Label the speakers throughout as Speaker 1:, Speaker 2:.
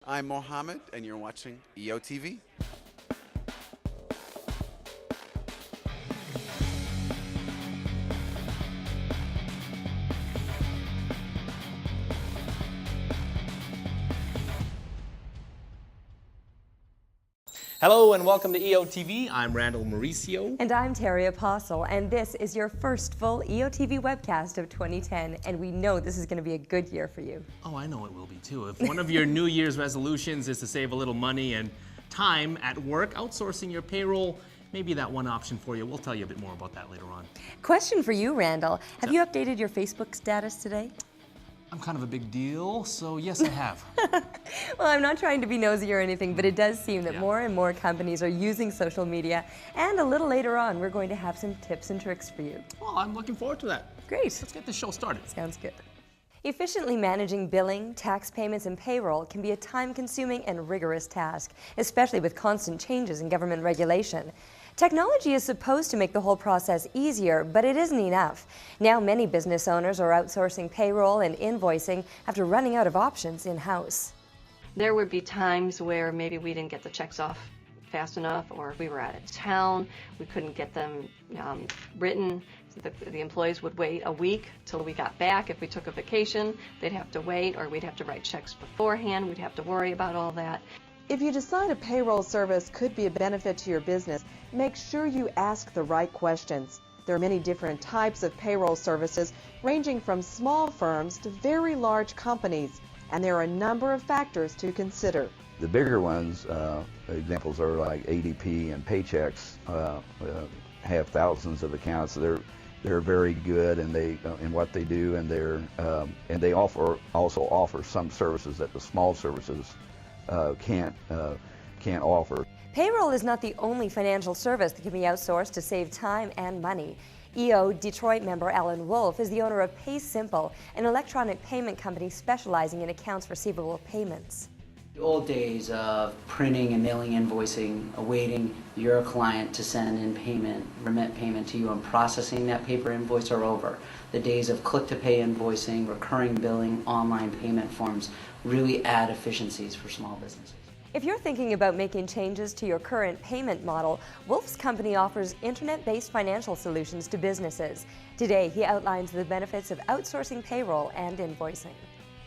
Speaker 1: I'm Mohammed, and you're watching EOtv.
Speaker 2: Hello and welcome to EOtv. I'm Randall Mauricio.
Speaker 3: And I'm Terry Apostle, and this is your first full EOtv webcast of 2010, and we know this is going to be a good year for you.
Speaker 2: Oh, I know it will be too. If one of your New Year's resolutions is to save a little money and time at work, outsourcing your payroll may be that one option for you. We'll tell you a bit more about that later on.
Speaker 3: Question for you, Randall. Have you updated your Facebook status today?
Speaker 2: I'm kind of a big deal, so yes, I have.
Speaker 3: Well, I'm not trying to be nosy or anything, but it does seem that more and more companies are using social media, and a little later on, we're going to have some tips and tricks for you.
Speaker 2: Well, I'm looking forward to that.
Speaker 3: Great.
Speaker 2: Let's get this show started.
Speaker 3: Sounds good. Efficiently managing billing, tax payments, and payroll can be a time-consuming and rigorous task, especially with constant changes in government regulation. Technology is supposed to make the whole process easier, but it isn't enough. Now many business owners are outsourcing payroll and invoicing after running out of options in-house.
Speaker 4: There would be times where maybe we didn't get the checks off fast enough, or we were out of town, we couldn't get them written. The employees would wait a week till we got back. If we took a vacation, they'd have to wait, or we'd have to write checks beforehand. We'd have to worry about all that.
Speaker 5: If you decide a payroll service could be a benefit to your business, make sure you ask the right questions. There are many different types of payroll services, ranging from small firms to very large companies, and there are a number of factors to consider.
Speaker 6: The bigger ones, examples are like ADP and Paychex, have thousands of accounts. They're very good and in what they do, and they also offer some services that the small services can't offer.
Speaker 3: Payroll is not the only financial service that can be outsourced to save time and money. EO Detroit member Alan Wolff is the owner of PaySimple, an electronic payment company specializing in accounts receivable payments.
Speaker 7: The old days of printing and mailing invoicing, awaiting your client to send in payment, remit payment to you, and processing that paper invoice are over. The days of click-to-pay invoicing, recurring billing, online payment forms really add efficiencies for small businesses.
Speaker 3: If you're thinking about making changes to your current payment model, Wolff's company offers internet-based financial solutions to businesses. Today, he outlines the benefits of outsourcing payroll and invoicing.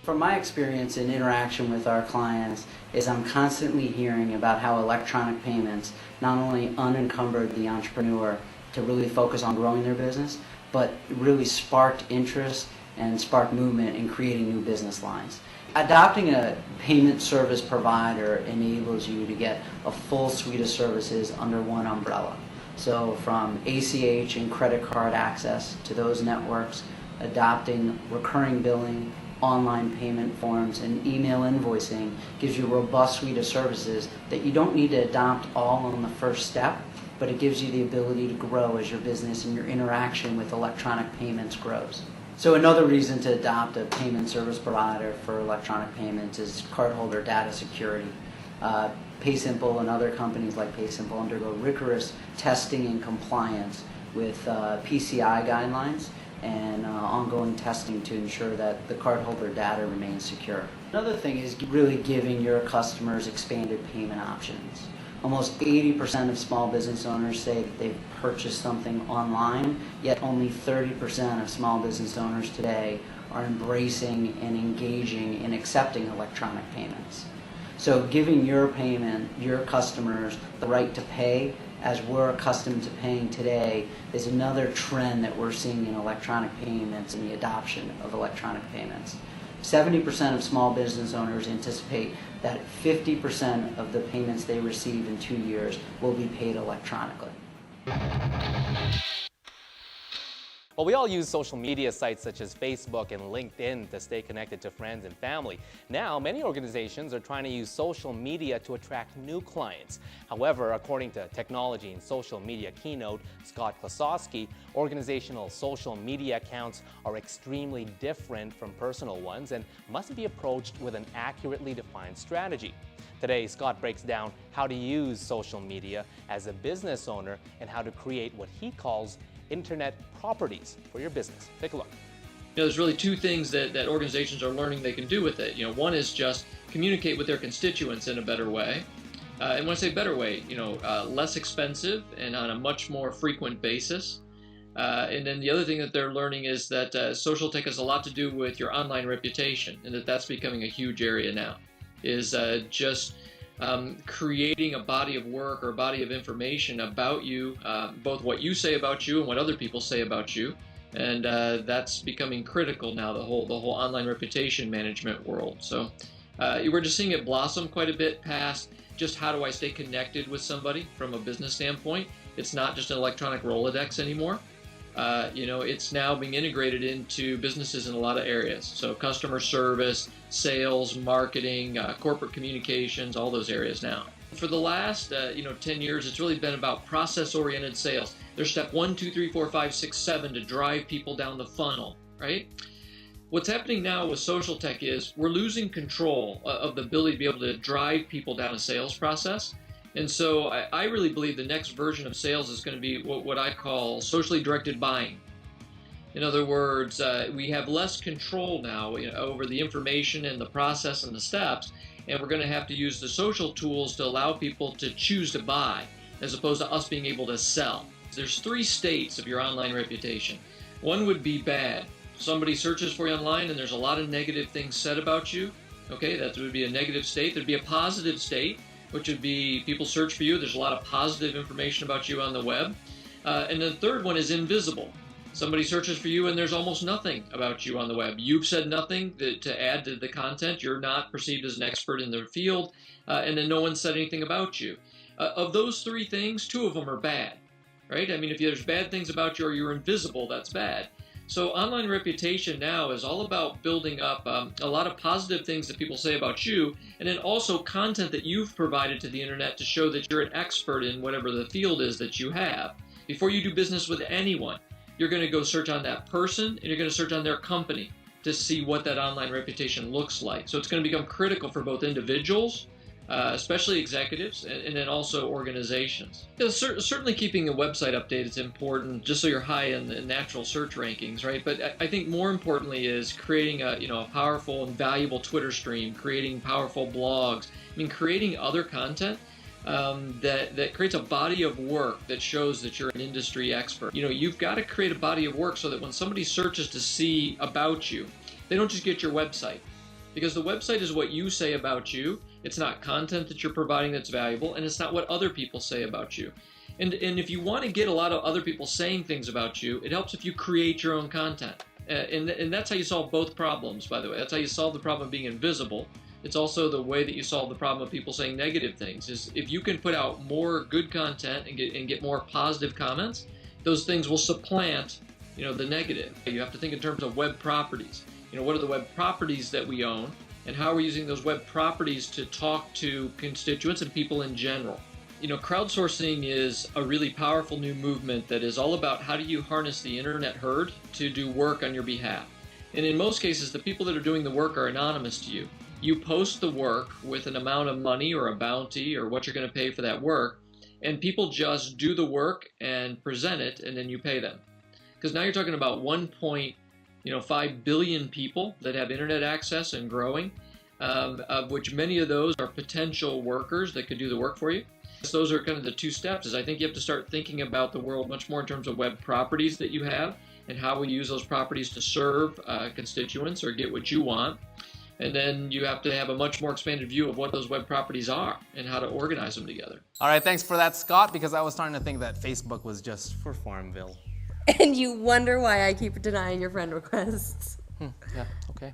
Speaker 7: From my experience in interaction with our clients is I'm constantly hearing about how electronic payments not only unencumbered the entrepreneur to really focus on growing their business, but really sparked interest and sparked movement in creating new business lines. Adopting a payment service provider enables you to get a full suite of services under one umbrella. So from ACH and credit card access to those networks, adopting recurring billing, online payment forms, and email invoicing gives you a robust suite of services that you don't need to adopt all on the first step, but it gives you the ability to grow as your business and your interaction with electronic payments grows. So another reason to adopt a payment service provider for electronic payments is cardholder data security. PaySimple and other companies like PaySimple undergo rigorous testing and compliance with PCI guidelines and ongoing testing to ensure that the cardholder data remains secure. Another thing is really giving your customers expanded payment options. Almost 80% of small business owners say that they've purchased something online, yet only 30% of small business owners today are embracing and engaging in accepting electronic payments. So giving your customers the right to pay as we're accustomed to paying today is another trend that we're seeing in electronic payments and the adoption of electronic payments. 70% of small business owners anticipate that 50% of the payments they receive in 2 years will be paid electronically.
Speaker 2: Well, we all use social media sites such as Facebook and LinkedIn to stay connected to friends and family. Now, many organizations are trying to use social media to attract new clients. However, according to technology and social media keynote Scott Klosowski, organizational social media accounts are extremely different from personal ones and must be approached with an accurately defined strategy. Today, Scott breaks down how to use social media as a business owner and how to create what he calls internet properties for your business. Take a look.
Speaker 8: There's really two things that organizations are learning they can do with it. One is just communicate with their constituents in a better way. And when I say better way, less expensive and on a much more frequent basis. And then the other thing that they're learning is that social tech has a lot to do with your online reputation, and that's becoming a huge area now, is just creating a body of work or a body of information about you, both what you say about you and what other people say about you. And that's becoming critical now, the whole online reputation management world. So we're just seeing it blossom quite a bit past just how do I stay connected with somebody from a business standpoint. It's not just an electronic Rolodex anymore. It's now being integrated into businesses in a lot of areas. So customer service, sales, marketing, corporate communications, all those areas now. For the last 10 years, it's really been about process-oriented sales. There's step 1, 2, 3, 4, 5, 6, 7 to drive people down the funnel, right? What's happening now with social tech is we're losing control of the ability to be able to drive people down a sales process. And so I really believe the next version of sales is going to be what I call socially directed buying. In other words, we have less control now over the information and the process and the steps, and we're going to have to use the social tools to allow people to choose to buy as opposed to us being able to sell. There's 3 states of your online reputation. One would be bad. Somebody searches for you online and there's a lot of negative things said about you. Okay, that would be a negative state. There'd be a positive state, which would be people search for you. There's a lot of positive information about you on the web. And the third one is invisible. Somebody searches for you and there's almost nothing about you on the web. You've said nothing to add to the content. You're not perceived as an expert in their field, and then no one said anything about you. Of those 3 things, 2 of them are bad, right? I mean, if there's bad things about you or you're invisible, that's bad. So online reputation now is all about building up a lot of positive things that people say about you, and then also content that you've provided to the internet to show that you're an expert in whatever the field is that you have. Before you do business with anyone, you're going to go search on that person and you're going to search on their company to see what that online reputation looks like. So it's going to become critical for both individuals, especially executives, and then also organizations. Certainly keeping a website updated is important, just so you're high in the natural search rankings, right? But I think more importantly is creating a powerful and valuable Twitter stream, creating powerful blogs. I mean, creating other content that creates a body of work that shows that you're an industry expert. You've got to create a body of work so that when somebody searches to see about you, they don't just get your website. Because the website is what you say about you. It's not content that you're providing that's valuable, and it's not what other people say about you. And if you want to get a lot of other people saying things about you, it helps if you create your own content. And that's how you solve both problems, by the way. That's how you solve the problem of being invisible. It's also the way that you solve the problem of people saying negative things. Is if you can put out more good content and get more positive comments, those things will supplant the negative. You have to think in terms of web properties. What are the web properties that we own, and how are we using those web properties to talk to constituents and people in general? Crowdsourcing is a really powerful new movement that is all about how do you harness the internet herd to do work on your behalf. And in most cases, the people that are doing the work are anonymous to you. You post the work with an amount of money or a bounty or what you're going to pay for that work, and people just do the work and present it, and then you pay them. Because now you're talking about 1.5 billion people that have internet access and growing, of which many of those are potential workers that could do the work for you. So those are kind of the 2 steps. Is I think you have to start thinking about the world much more in terms of web properties that you have and how we use those properties to serve constituents or get what you want. And then you have to have a much more expanded view of what those web properties are and how to organize them together.
Speaker 2: All right, thanks for that, Scott, because I was starting to think that Facebook was just for Farmville.
Speaker 3: And you wonder why I keep denying your friend requests.
Speaker 2: Yeah, okay.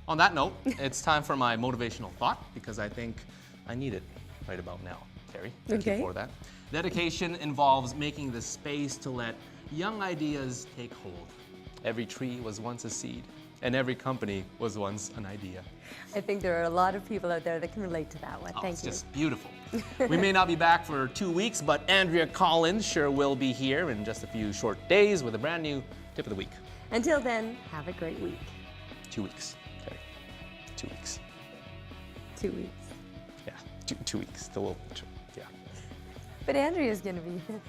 Speaker 2: On that note, it's time for my motivational thought, because I think I need it right about now. Terry, thank you for that. Dedication involves making the space to let young ideas take hold. Every tree was once a seed, and every company was once an idea.
Speaker 3: I think there are a lot of people out there that can relate to that one. Thank you.
Speaker 2: It's just beautiful. We may not be back for 2 weeks, but Andrea Collins sure will be here in just a few short days with a brand new tip of the week.
Speaker 3: Until then, have a great week.
Speaker 2: 2 weeks, Terry. 2 weeks.
Speaker 3: 2 weeks.
Speaker 2: Yeah, 2 weeks. Yeah.
Speaker 3: But Andrea's going to be here.